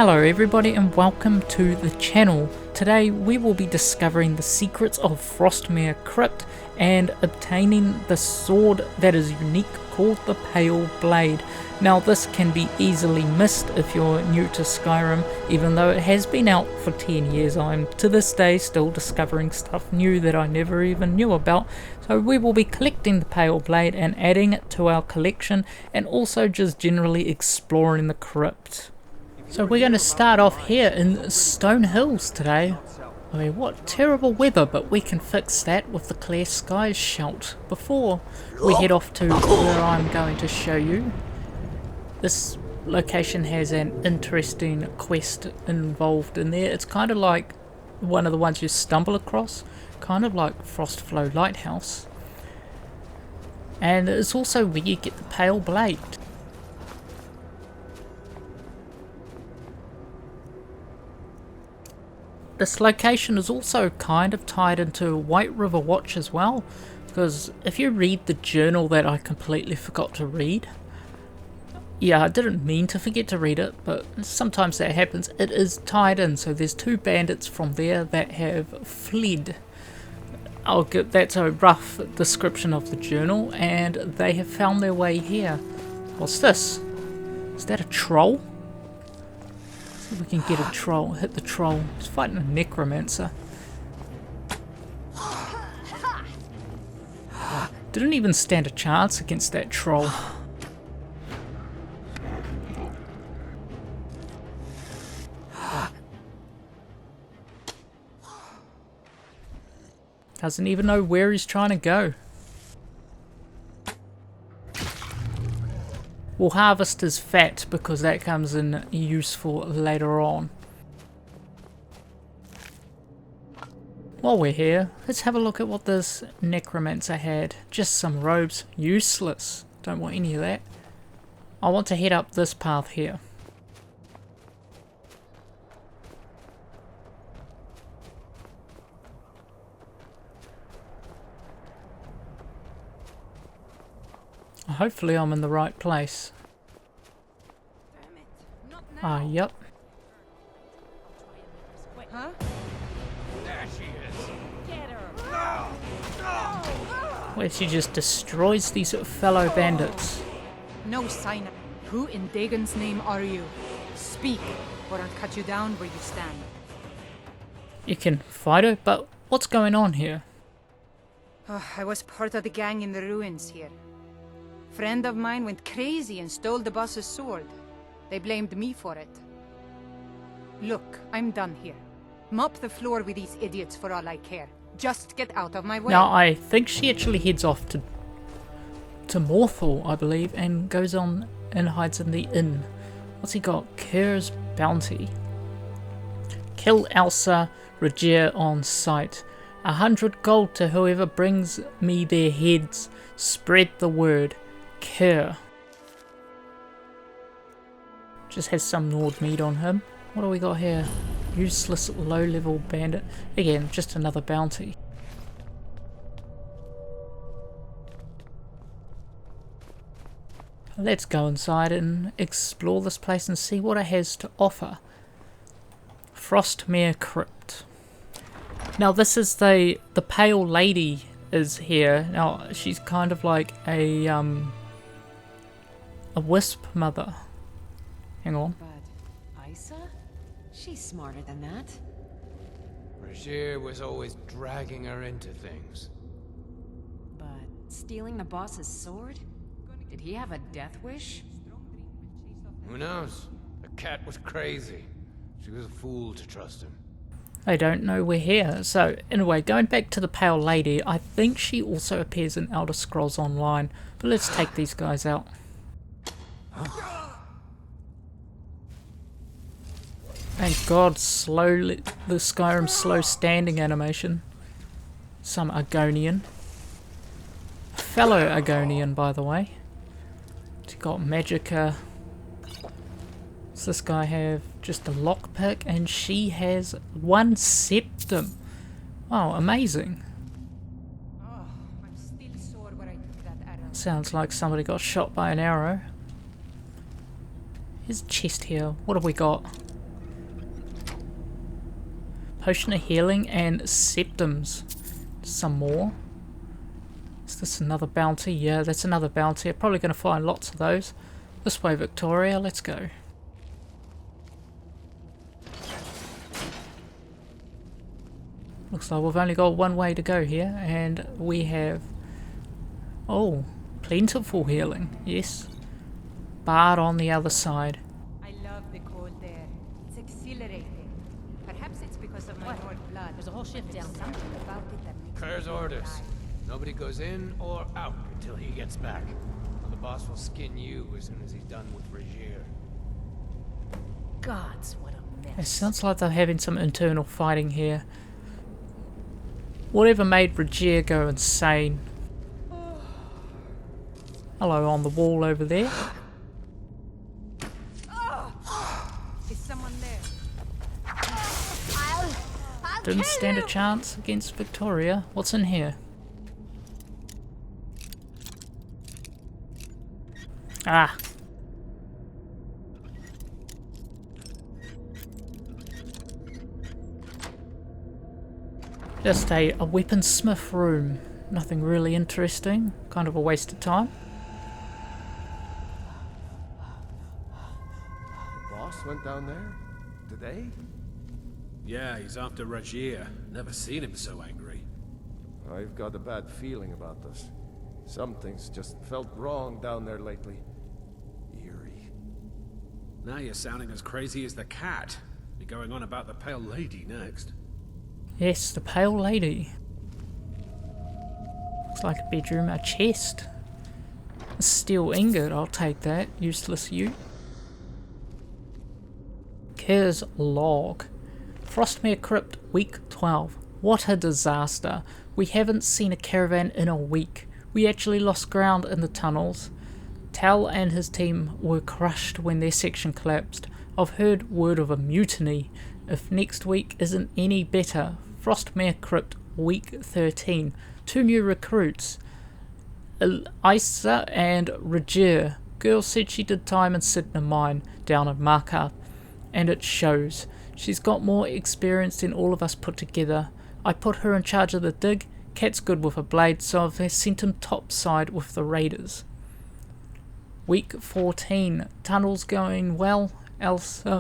Hello everybody and welcome to the channel. Today we will be discovering the secrets of FrostMare Crypt and obtaining the sword that is unique called the Pale Blade. Now this can be easily missed if you're new to Skyrim, even though it has been out for 10 years. I'm to this day still discovering stuff new that I never even knew about. So we will be collecting the Pale Blade and adding it to our collection, and also just generally exploring the crypt. So we're going to start off here in Stone Hills today. I mean, what terrible weather, but we can fix that with the clear skies shout. Before we head off to where I'm going to show you, this location has an interesting quest involved in there. It's kind of like one of the ones you stumble across, kind of like Frostflow Lighthouse. And it's also where you get the Pale Blade. This location is also kind of tied into White River Watch as well, because if you read the journal that I completely forgot to read, yeah, I didn't mean to forget to read it, but sometimes that happens, it is tied in. So there's two bandits from there that have fled. That's a rough description of the journal, and they have found their way here. What's this? Is that a troll? We can get a troll, hit the troll. He's fighting a necromancer. Didn't even stand a chance against that troll. Doesn't even know where he's trying to go. We'll harvest his fat because that comes in useful later on. While we're here, let's have a look at what this necromancer had. Just some robes. Useless. Don't want any of that. I want to head up this path here. Hopefully I'm in the right place. Ah, yep. Huh? There she is. Get her. Where she just destroys these fellow bandits. No sign. Who in Dagon's name are you? Speak, or I'll cut you down where you stand. You can fight her, but what's going on here? I was part of the gang in the ruins here. Friend of mine went crazy and stole the boss's sword. They blamed me for it. Look, I'm done here. Mop the floor with these idiots for all I care. Just get out of my way. Now I think she actually heads off to Morthal, I believe, and goes on and hides in the inn. What's he got? Kerr's Bounty. Kill Elsa Regier on sight. 100 gold to whoever brings me their heads. Spread the word. Kerr. Just has some gnawed meat on him. What do we got here? Useless low-level bandit. Again, just another bounty. Let's go inside and explore this place and see what it has to offer. FrostMare Crypt. Now this is the Pale Lady is here. Now she's kind of like a wisp mother. Hang on. But Isa? She's smarter than that. Regier was always dragging her into things. But stealing the boss's sword? Did he have a death wish? Who knows? The cat was crazy. She was a fool to trust him. I don't know we're here. So anyway, going back to the Pale Lady, I think she also appears in Elder Scrolls Online. But let's take these guys out. Thank God, slowly the Skyrim slow standing animation. Some Argonian. Fellow Argonian, by the way. He's got Magicka. Does this guy have just a lockpick? And she has one septum. Wow, amazing. Oh, I'm still sore where I took that arrow. Sounds like somebody got shot by an arrow. Here's a chest here. What have we got? Potion of healing and septums. Some more. Is this another bounty? Yeah, that's another bounty. I'm probably going to find lots of those. This way, Victoria. Let's go. Looks like we've only got one way to go here, and we have... Oh, plentiful healing. Yes. Bard on the other side. I love the cold air. It's exhilarating. Perhaps it's because of my Nord blood. There's a whole ship down there. Something about it that makes Claire's me orders. alive. Nobody goes in or out until he gets back. The boss will skin you as soon as he's done with Regier. Gods, what a It mess. sounds like they're having some internal fighting here. Whatever made Regier go insane. Hello on the wall over there. Is someone there? Didn't stand a chance against Victoria. What's in here? Ah. Just a weaponsmith room. Nothing really interesting. Kind of a waste of time. The boss went down there? Today? Yeah, he's after Regier. Never seen him so angry. I've got a bad feeling about this. Something's just felt wrong down there lately. Eerie. Now you're sounding as crazy as the cat. Be going on about the Pale Lady next. Yes, the Pale Lady. Looks like a bedroom, a chest. A steel ingot, I'll take that. Useless you. Kerr's log. FrostMare Crypt, week 12. What a disaster. We haven't seen a caravan in a week. We actually lost ground in the tunnels. Tal and his team were crushed when their section collapsed. I've heard word of a mutiny. If next week isn't any better, FrostMare Crypt, week 13. 2 new recruits. Isa and Regier. Girl said she did time in Sidna Mine down in Markarth, and it shows. She's got more experience than all of us put together. I put her in charge of the dig. Cat's good with a blade, so I've sent him topside with the raiders. Week 14. Tunnels going well. Isa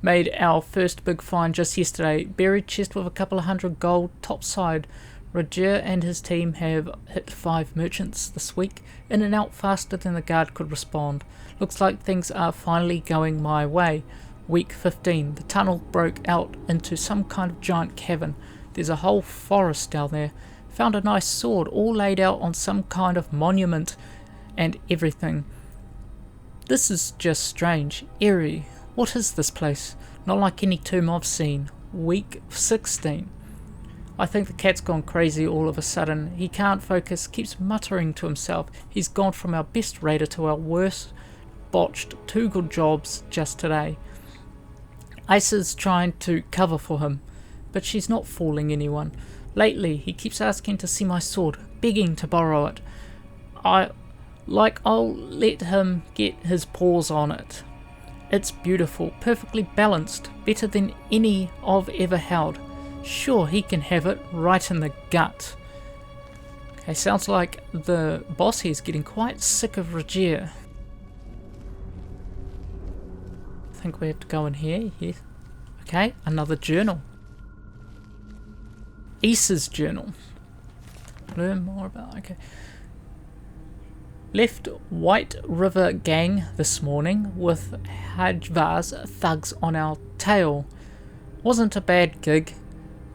made our first big find just yesterday. Buried chest with a couple of hundred gold topside. Roger and his team have hit 5 merchants this week, in and out faster than the guard could respond. Looks like things are finally going my way. Week 15. The tunnel broke out into some kind of giant cavern. There's a whole forest down there. Found a nice sword all laid out on some kind of monument and everything. This is just strange. Eerie. What is this place? Not like any tomb I've seen. Week 16. I think the cat's gone crazy all of a sudden. He can't focus, keeps muttering to himself. He's gone from our best raider to our worst, botched 2 good jobs just today. Isa's trying to cover for him, but she's not fooling anyone. Lately, he keeps asking to see my sword, begging to borrow it. I'll let him get his paws on it. It's beautiful, perfectly balanced, better than any I've ever held. Sure, he can have it right in the gut. Okay, sounds like the boss here is getting quite sick of Regier. I think we have to go in here. Yes. Okay, another journal. Isa's journal. Learn more about. Okay. Left White River gang this morning with Hajvar's thugs on our tail. Wasn't a bad gig,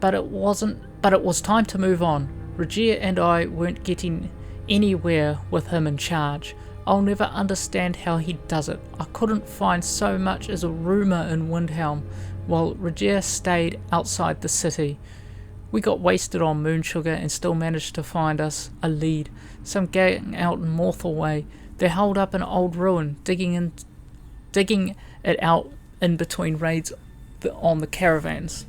but it was time to move on. Regier and I weren't getting anywhere with him in charge. I'll never understand how he does it. I couldn't find so much as a rumour in Windhelm, while Regier stayed outside the city. We got wasted on moon sugar and still managed to find us a lead. Some gang out in Morthal Way. They're holed up in an old ruin, digging it out in between raids on the caravans.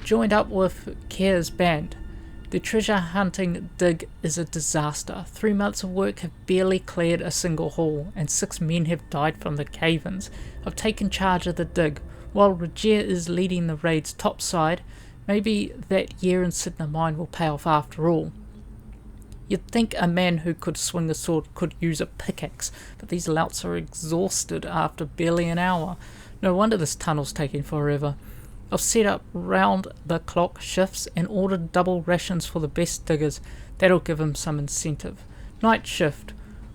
Joined up with Kerr's band. The treasure hunting dig is a disaster. 3 months of work have barely cleared a single haul, and 6 men have died from the cave-ins. I've taken charge of the dig. While Regier is leading the raid's topside, maybe that year in Sidna mine will pay off after all. You'd think a man who could swing a sword could use a pickaxe, but these louts are exhausted after barely an hour. No wonder this tunnel's taking forever. I've set up round-the-clock shifts and ordered double rations for the best diggers. That'll give them some incentive. Night shift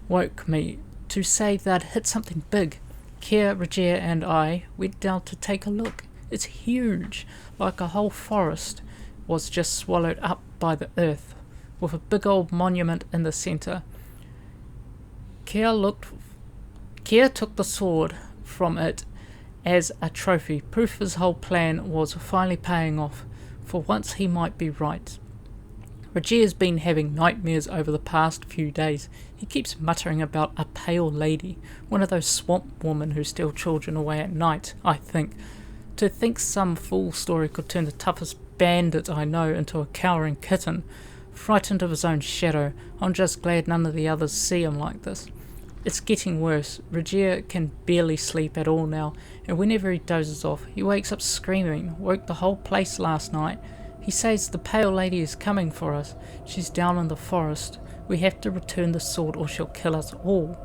woke me to say they'd hit something big. Kier, Regier and I went down to take a look. It's huge, like a whole forest was just swallowed up by the earth, with a big old monument in the centre. Kier took the sword from it as a trophy, proof his whole plan was finally paying off. For once he might be right. Regier's been having nightmares over the past few days. He keeps muttering about a pale lady, one of those swamp women who steal children away at night, I think. To think some fool story could turn the toughest bandit I know into a cowering kitten, frightened of his own shadow. I'm just glad none of the others see him like this. It's getting worse. Regier can barely sleep at all now, and whenever he dozes off, he wakes up screaming. Woke the whole place last night. He says the pale lady is coming for us. She's down in the forest. We have to return the sword or she'll kill us all.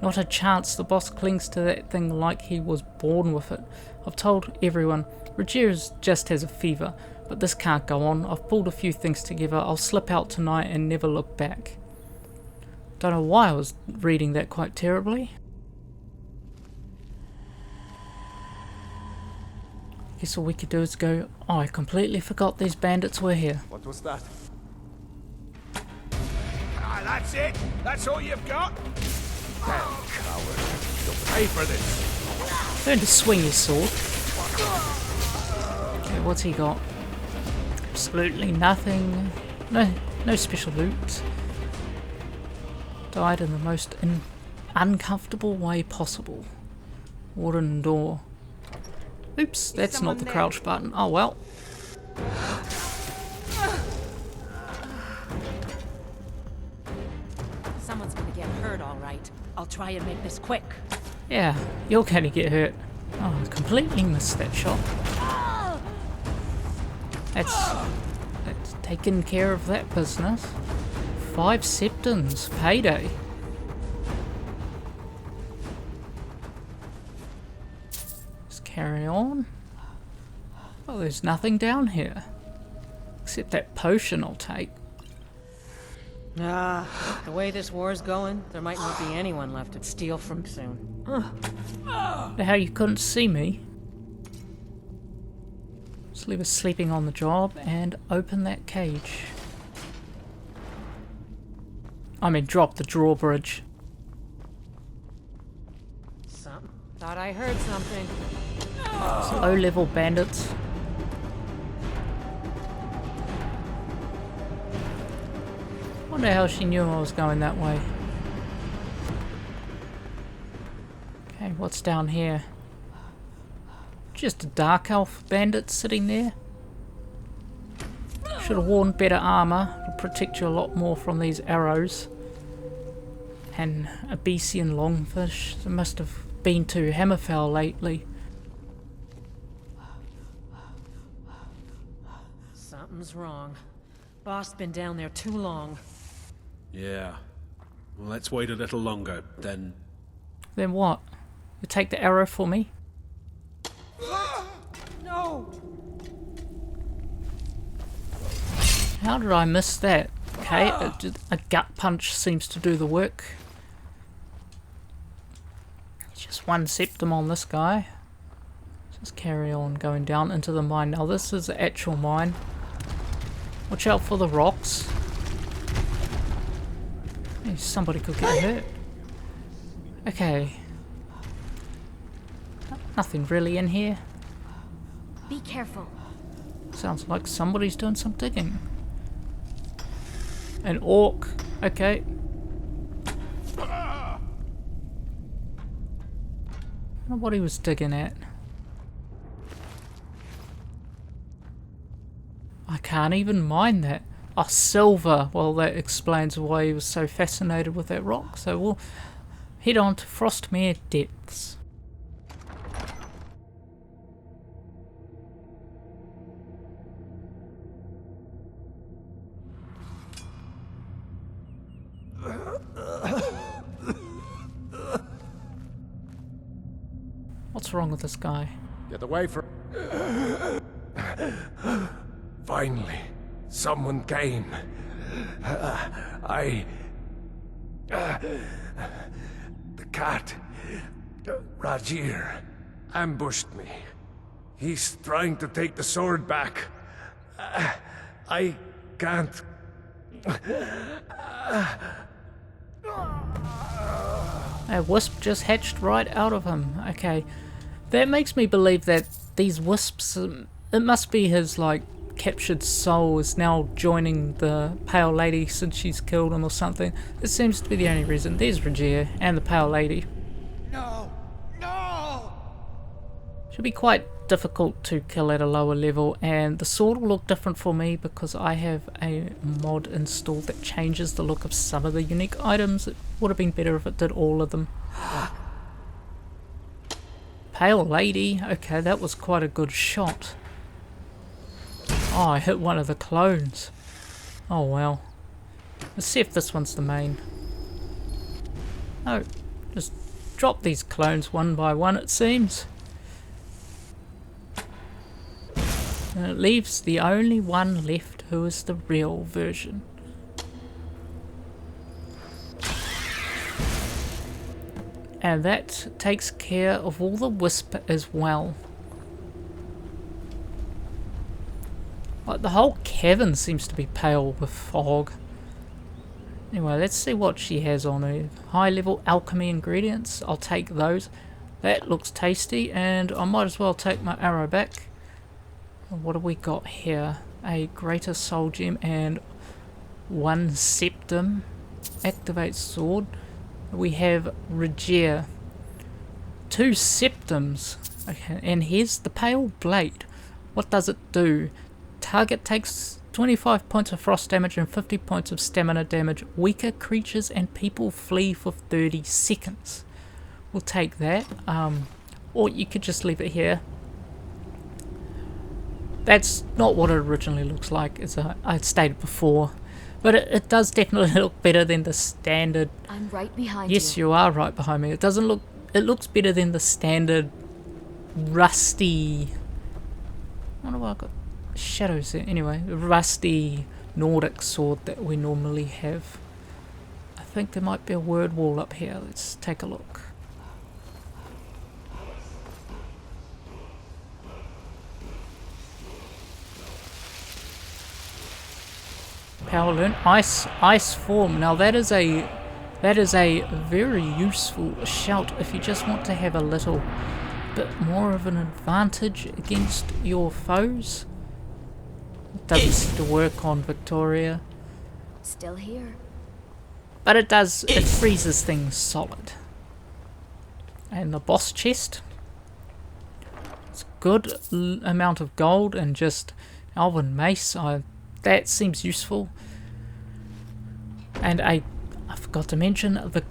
Not a chance. The boss clings to that thing like he was born with it. I've told everyone. Regier just has a fever, but this can't go on. I've pulled a few things together. I'll slip out tonight and never look back. Don't know why I was reading that quite terribly. Guess all we could do is go, oh, I completely forgot these bandits were here. What was that? Ah, that's it? That's all you've got? Damn coward. You'll pay for this. Learn to swing his sword. Okay, what's he got? Absolutely nothing. No special loot. Died in the most uncomfortable way possible. Wooden door. Oops, that's not the crouch button. Oh well. Someone's gonna get hurt, all right. I'll try and make this quick. Yeah, you're gonna get hurt. Oh, I completely missed that shot. That's taken care of that business. 5 septons, payday. Let's carry on. Oh, there's nothing down here. Except that potion I'll take. The way this war's going, there might not be anyone left to steal from soon. How you couldn't see me? Let's leave us sleeping on the job and open that cage. I mean, drop the drawbridge. Thought I heard something. Low-level bandits. Wonder how she knew I was going that way. Okay, what's down here? Just a dark elf bandit sitting there. Should have worn better armor. It'll protect you a lot more from these arrows. And a Besian longfish. They must have been to Hammerfell lately. Something's wrong. Boss been down there too long. Yeah. Well, let's wait a little longer, then... Then what? You take the arrow for me? No! How did I miss that? Okay, a gut punch seems to do the work. Just 1 septum on this guy. Just carry on going down into the mine. Now this is the actual mine. Watch out for the rocks. Hey, somebody could get hurt. Okay. Nothing really in here. Be careful. Sounds like somebody's doing some digging. An orc. Okay. I don't know what he was digging at. I can't even mine that. Oh, silver. Well, that explains why he was so fascinated with that rock. So we'll head on to Frostmare Depths. What's wrong with this guy? Get away from... Finally, someone came. The cat, Rajir, ambushed me. He's trying to take the sword back. I can't... A wisp just hatched right out of him. Okay, that makes me believe that these wisps, it must be his like captured soul is now joining the Pale Lady since she's killed him or something. It seems to be the only reason. There's Rajir and the Pale Lady. No! No! Should be quite difficult to kill at a lower level, and the sword will look different for me because I have a mod installed that changes the look of some of the unique items. It would have been better if it did all of them. Pale Lady, okay, that was quite a good shot. Oh, I hit one of the clones. Oh well. Let's see if this one's the main. Oh, just drop these clones one by one it seems. And it leaves the only one left who is the real version. And that takes care of all the wisp as well. Like the whole cavern seems to be pale with fog. Anyway, let's see what she has on her. High level alchemy ingredients, I'll take those. That looks tasty, and I might as well take my arrow back. What have we got here? A greater soul gem and one septum. Activate sword. We have Rajir. 2 septums. Okay, and here's the pale blade. What does it do? Target takes 25 points of frost damage and 50 points of stamina damage. Weaker creatures and people flee for 30 seconds. We'll take that. Or you could just leave it here. That's not what it originally looks like, as I stated before. But it does definitely look better than the standard... I'm right behind you. Yes, you are right behind me. It doesn't look... It looks better than the standard rusty... What have I got? Shadows there. Anyway, rusty Nordic sword that we normally have. I think there might be a word wall up here. Let's take a look. Power learn ice form. Now that is a very useful shout if you just want to have a little bit more of an advantage against your foes. It doesn't seem to work on Victoria, Still here. but it freezes things solid. And the boss chest, it's a good amount of gold and just elven mace. That seems useful. And I forgot to mention the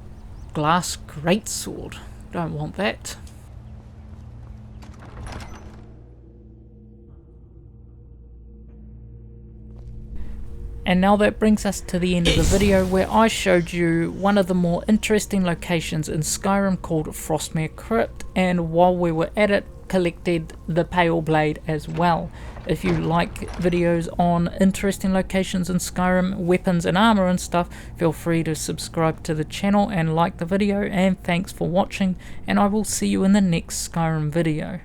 glass greatsword. Don't want that. And now that brings us to the end of the video, where I showed you one of the more interesting locations in Skyrim called FrostMare Crypt, and while we were at it, collected the Pale Blade as well. If you like videos on interesting locations in Skyrim, weapons and armor and stuff, feel free to subscribe to the channel and like the video, and thanks for watching, and I will see you in the next Skyrim video.